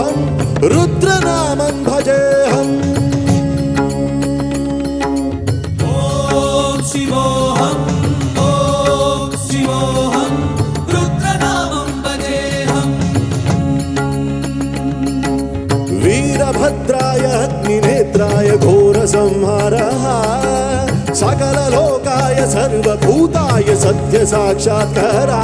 शिवोऽहं रुद्रनामं भजेऽहम् ॐ शिवोऽहं रुद्रनामं भजेऽहं वीरभद्राय अग्निनेत्राय घोरसंहारः सकललोकाय सर्वभूताय सत्य साक्षात्कारा